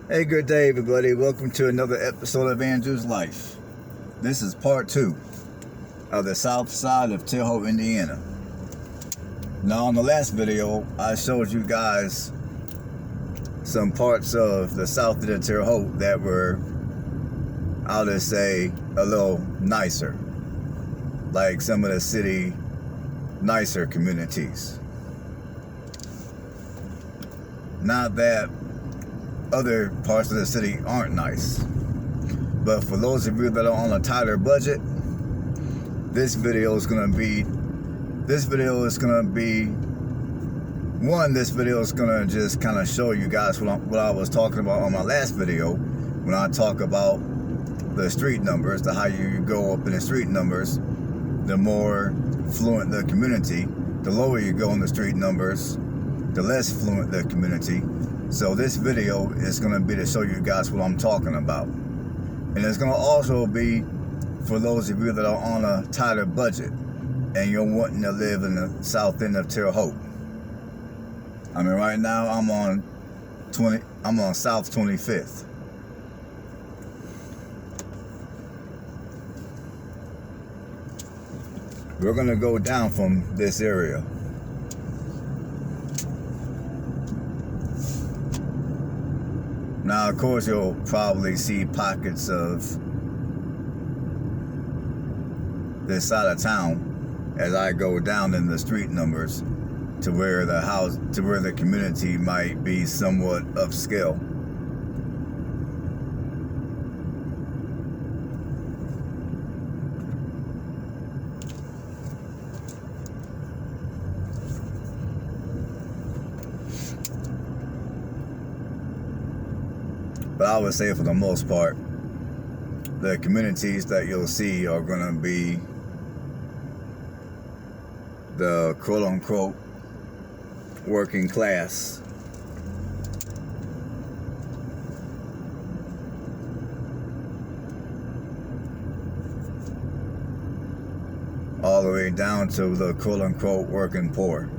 Hey, good day, everybody. Welcome to another episode of Andrew's Life. This is part 2 of the Southside of Terre, Indiana. Now, in the last video, I showed you guys some parts of the south of the Terre Haute that were, I'll just say, a little nicer. Like some of the city nicer communities. Not that other parts of the city aren't nice, but for those of you that are on a tighter budget, this video is gonna be just kind of show you guys what I was talking about on my last video when I talk about the street numbers, how you go up in the street numbers. The more fluent the community, the lower you go in the street numbers, the less fluent the community. So this video is going to be to show you guys what I'm talking about. And it's going to also be for those of you that are on a tighter budget and you're wanting to live in the south end of Terre Haute. I mean, right now I'm on South 25th. We're going to go down from this area. Now, of course, you'll probably see pockets of this side of town as I go down in the street numbers to where the community might be somewhat upscale. But I would say for the most part, the communities that you'll see are going to be the quote-unquote working class. All the way down to the quote-unquote working poor.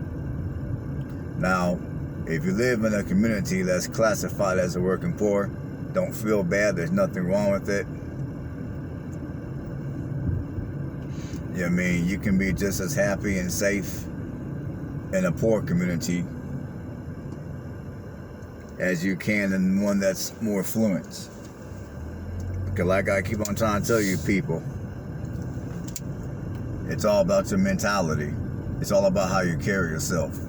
Now, if you live in a community that's classified as a working poor, don't feel bad. There's nothing wrong with it. You know what I mean? You can be just as happy and safe in a poor community as you can in one that's more affluent. Because like I keep on trying to tell you people, it's all about your mentality. It's all about how you carry yourself.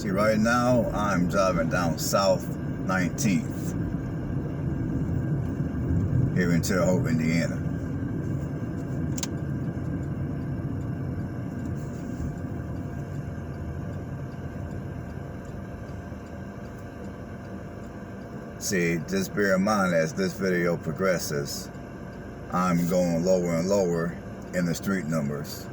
See, right now I'm driving down South 19th here in Terre, Haute, Indiana. See, just bear in mind as this video progresses, I'm going lower and lower in the street numbers.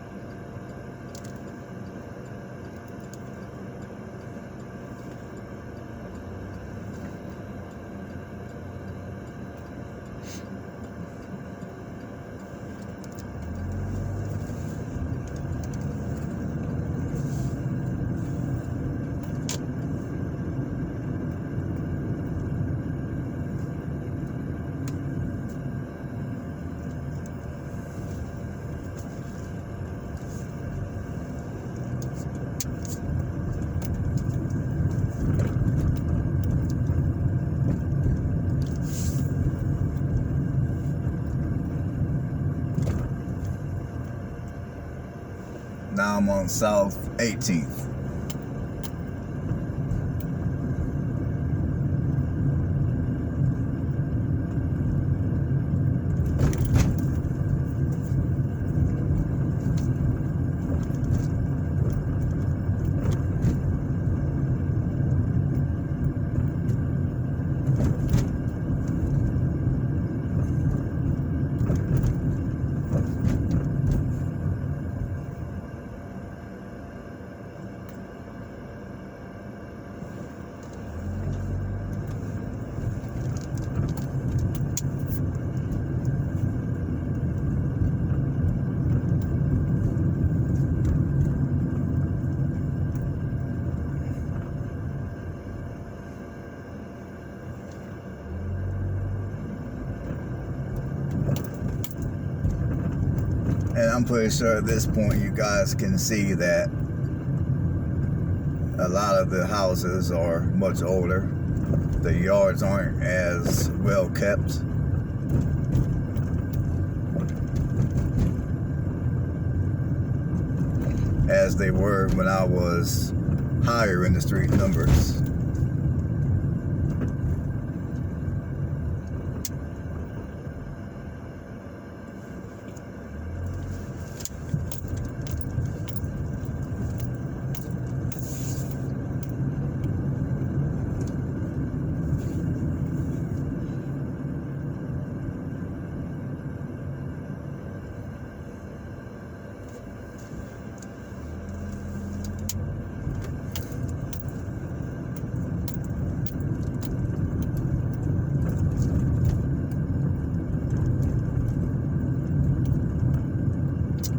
Now I'm on South 18th. And I'm pretty sure at this point you guys can see that a lot of the houses are much older. The yards aren't as well kept. As they were when I was higher in the street numbers.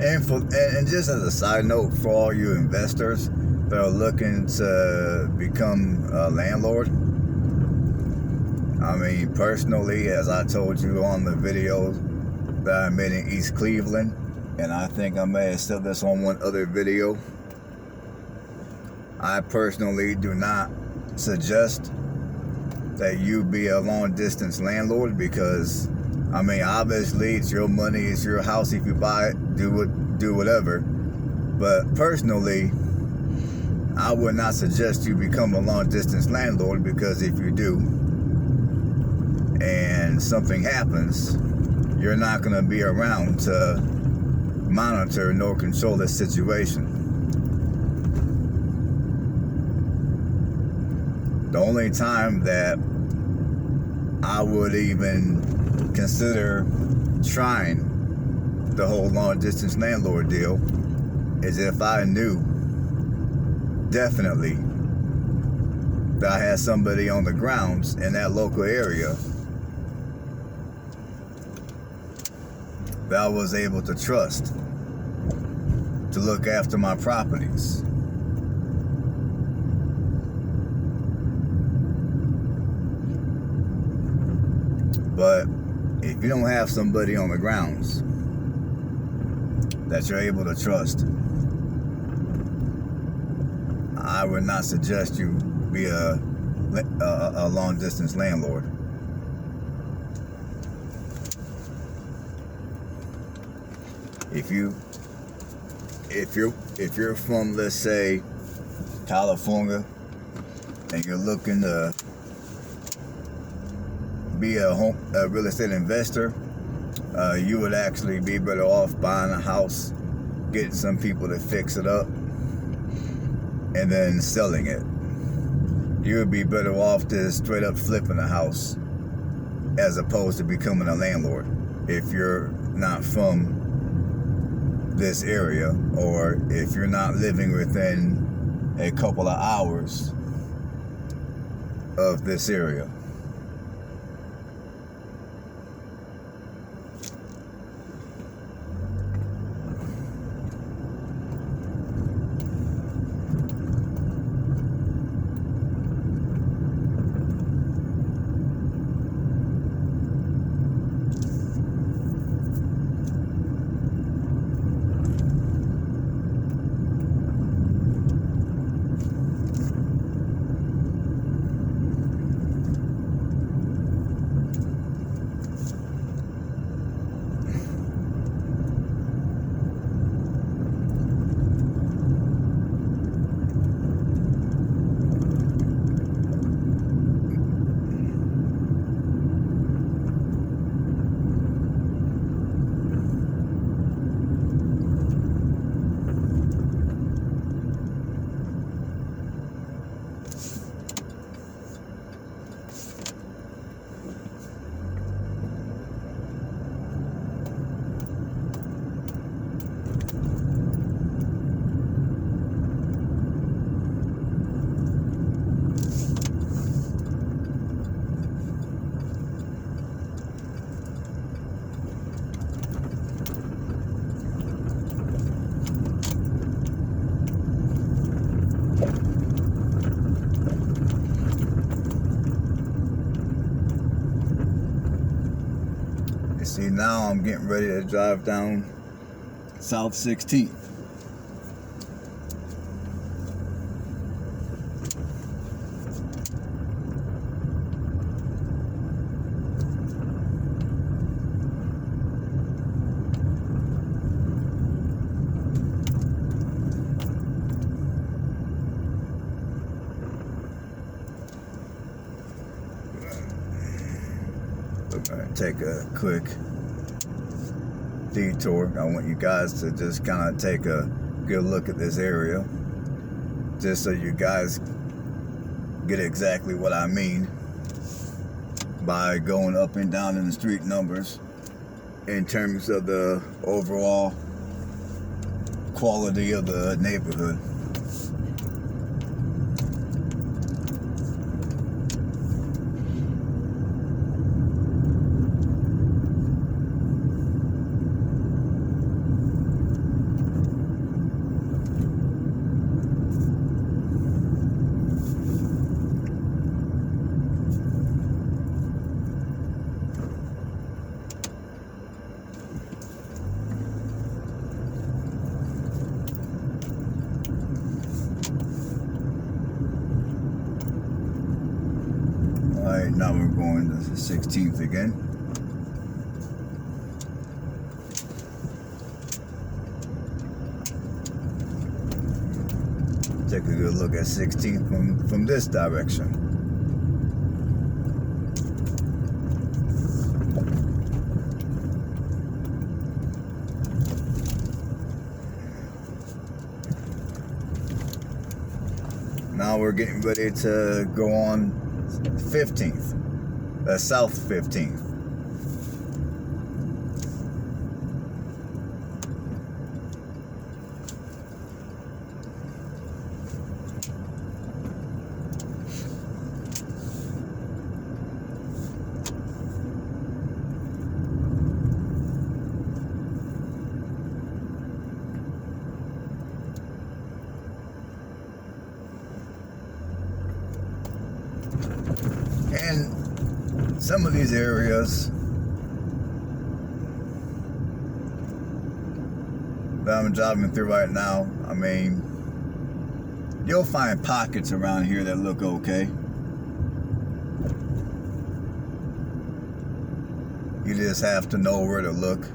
And just as a side note, for all you investors that are looking to become a landlord, I mean, personally, as I told you on the video that I made in East Cleveland, and I think I may have said this on one other video, I personally do not suggest that you be a long distance landlord, because I mean, obviously it's your money, it's your house. If you buy it, do whatever. But personally, I would not suggest you become a long distance landlord, because if you do and something happens, you're not going to be around to monitor nor control this situation. The only time that I would even consider trying the whole long distance landlord deal is if I knew definitely that I had somebody on the grounds in that local area that I was able to trust to look after my properties. But if you don't have somebody on the grounds that you're able to trust, I would not suggest you be a long distance landlord. If you're from, let's say, California, and you're looking to be a real estate investor, you would actually be better off buying a house, getting some people to fix it up, and then selling it. You would be better off just straight up flipping a house as opposed to becoming a landlord if you're not from this area, or if you're not living within a couple of hours of this area. See, now I'm getting ready to drive down South 16th. We're gonna take a quick detour. I want you guys to just kind of take a good look at this area, just so you guys get exactly what I mean by going up and down in the street numbers in terms of the overall quality of the neighborhood. Alright, now we're going to the 16th again. Take a good look at 16th from this direction. Now we're getting ready to go on 15th, South 15th. And some of these areas that I'm driving through right now, I mean, you'll find pockets around here that look okay. You just have to know where to look.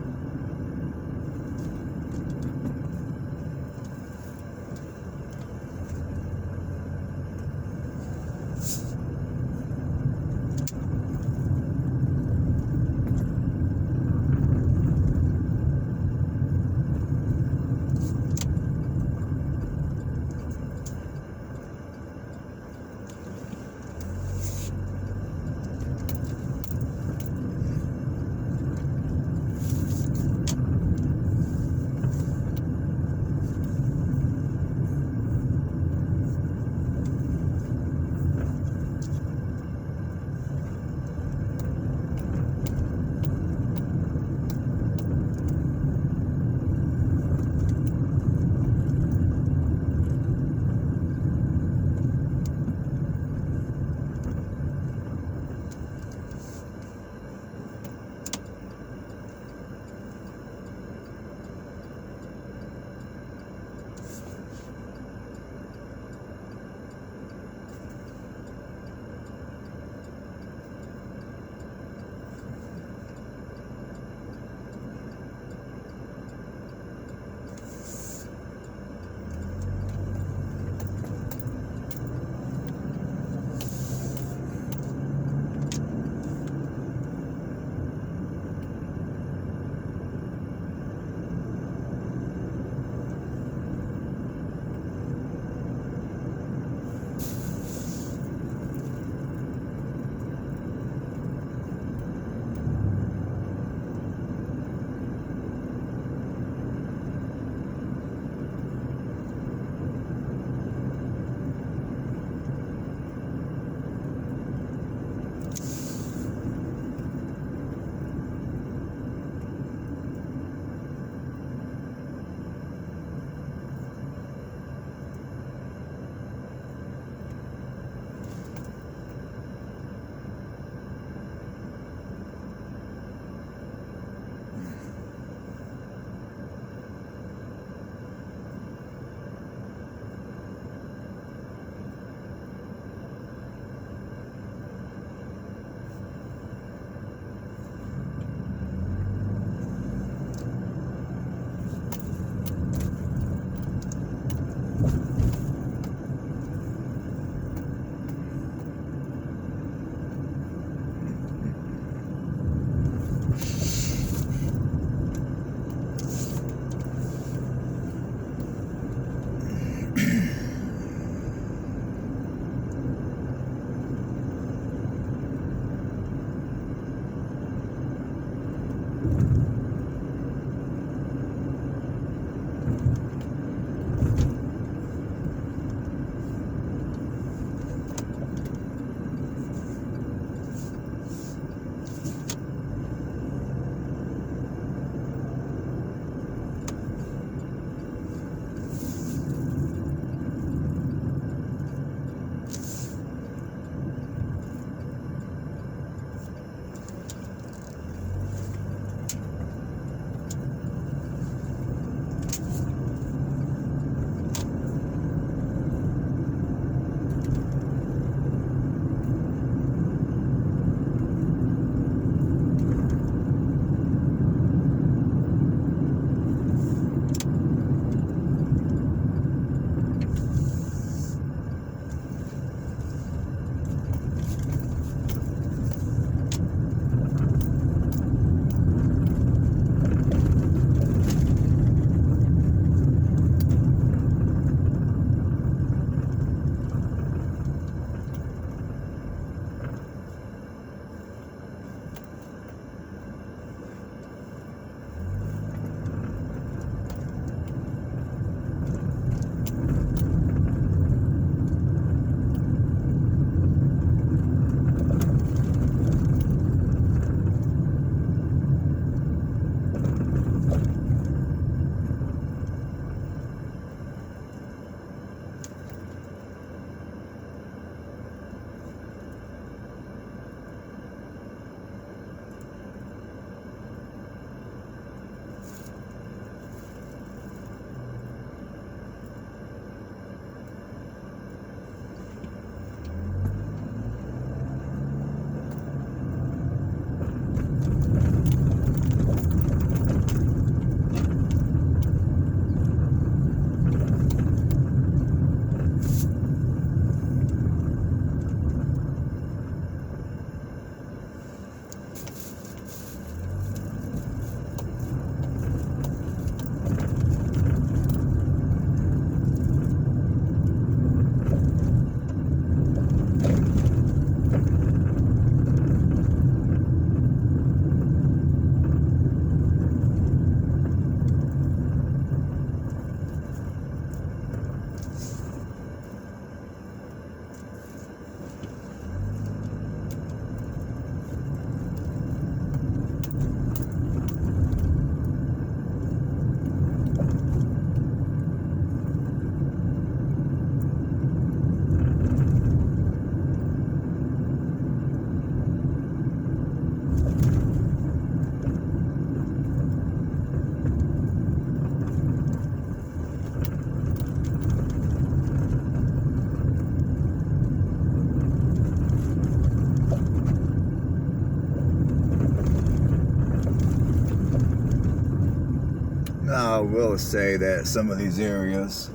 Now I will say that some of these areas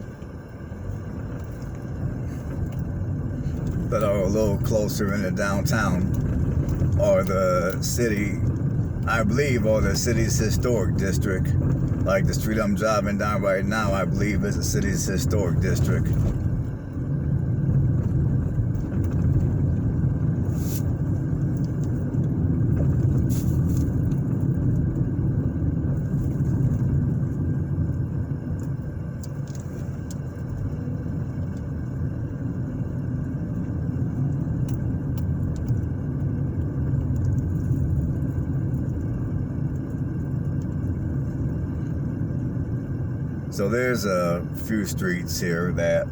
that are a little closer into downtown are the city, I believe, or the city's historic district. Like the street I'm driving down right now, I believe is the city's historic district. So there's a few streets here that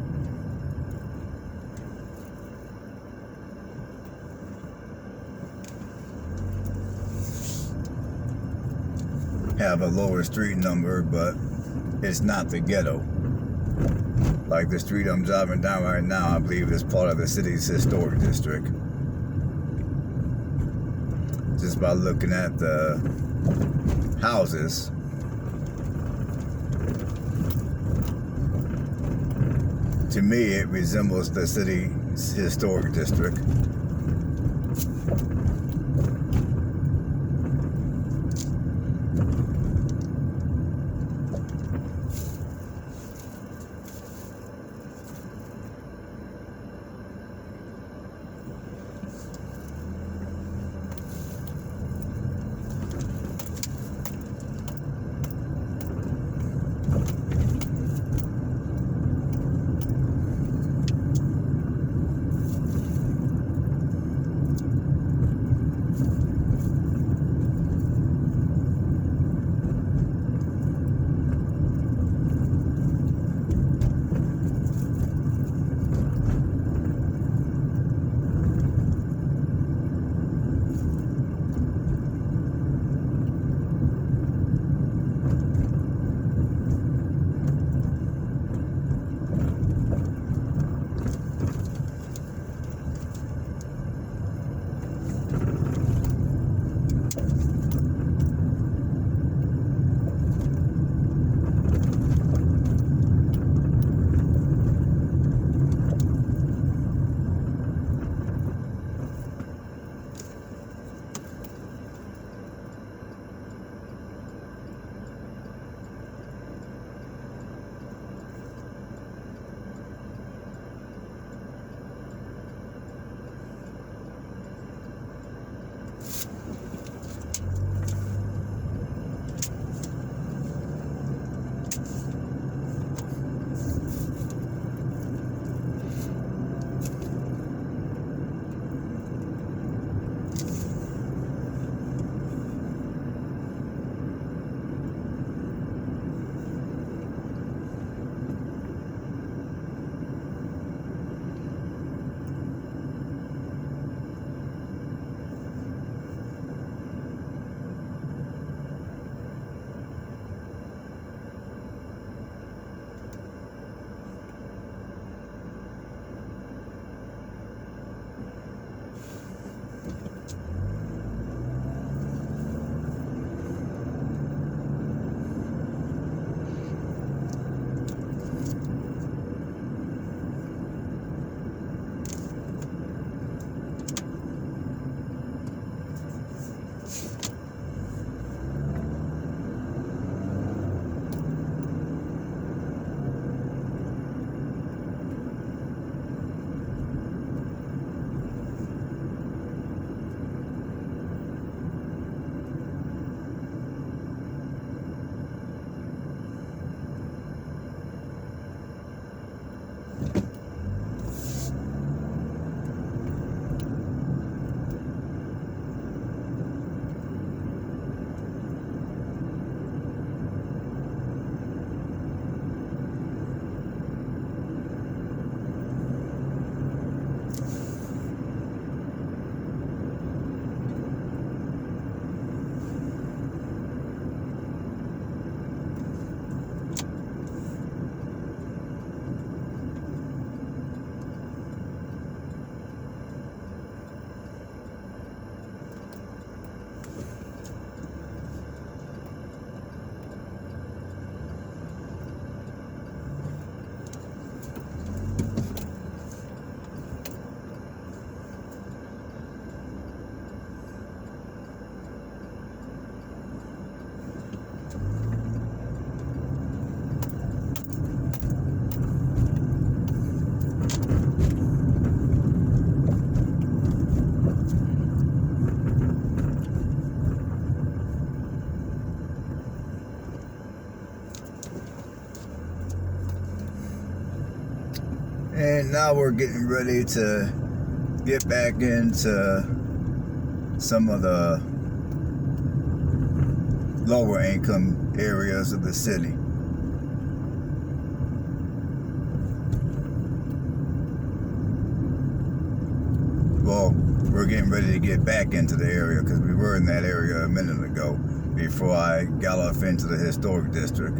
have a lower street number, but it's not the ghetto. Like the street I'm driving down right now, I believe is part of the city's historic district. Just by looking at the houses. To me, it resembles the city's historic district. right now we're getting ready to get back into some of the lower income areas of the city. Well, we're getting ready to get back into the area because we were in that area a minute ago before I got off into the historic district.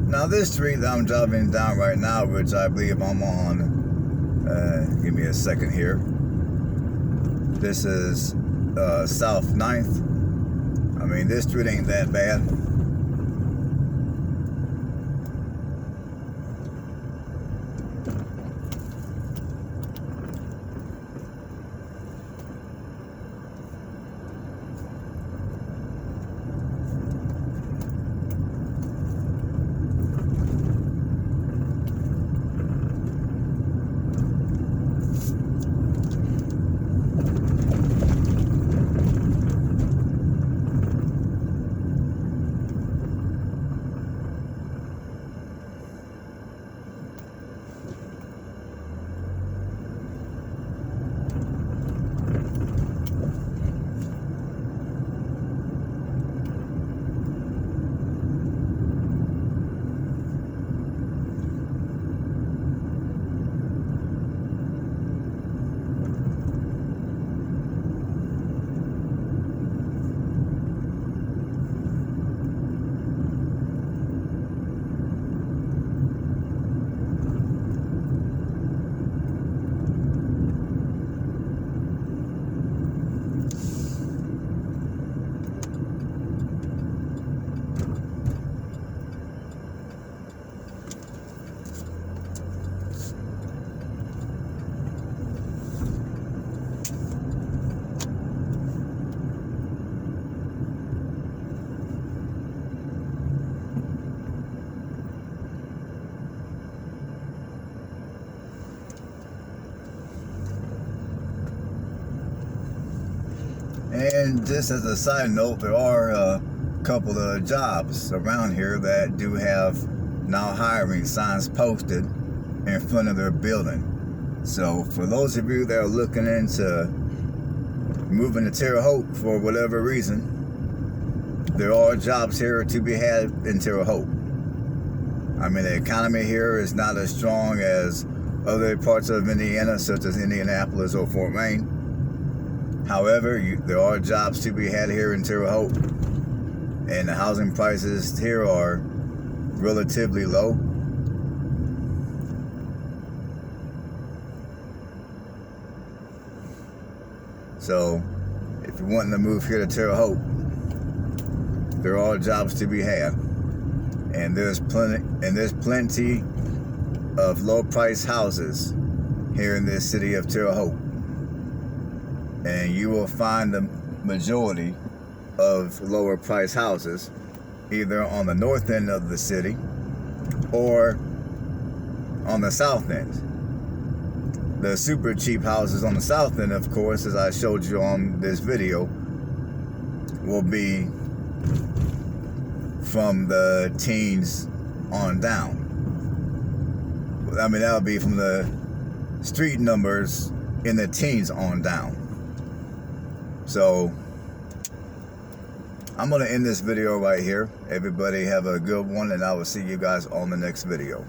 Now this street that I'm driving down right now, which I believe I'm on, give me a second here. This is South 9th. I mean, this street ain't that bad. And just as a side note, there are a couple of jobs around here that do have now hiring signs posted in front of their building. So for those of you that are looking into moving to Terre Haute for whatever reason, there are jobs here to be had in Terre Haute. I mean, the economy here is not as strong as other parts of Indiana, such as Indianapolis or Fort Wayne. However, there are jobs to be had here in Terre Haute, and the housing prices here are relatively low. So, if you're wanting to move here to Terre Haute, there are jobs to be had, and there's plenty of low-price houses here in this city of Terre Haute. And you will find the majority of lower price houses either on the north end of the city or on the south end. The super cheap houses on the south end, of course, as I showed you on this video, will be from the teens on down. I mean, that would be from the street numbers in the teens on down. So, I'm going to end this video right here. Everybody have a good one, and I will see you guys on the next video.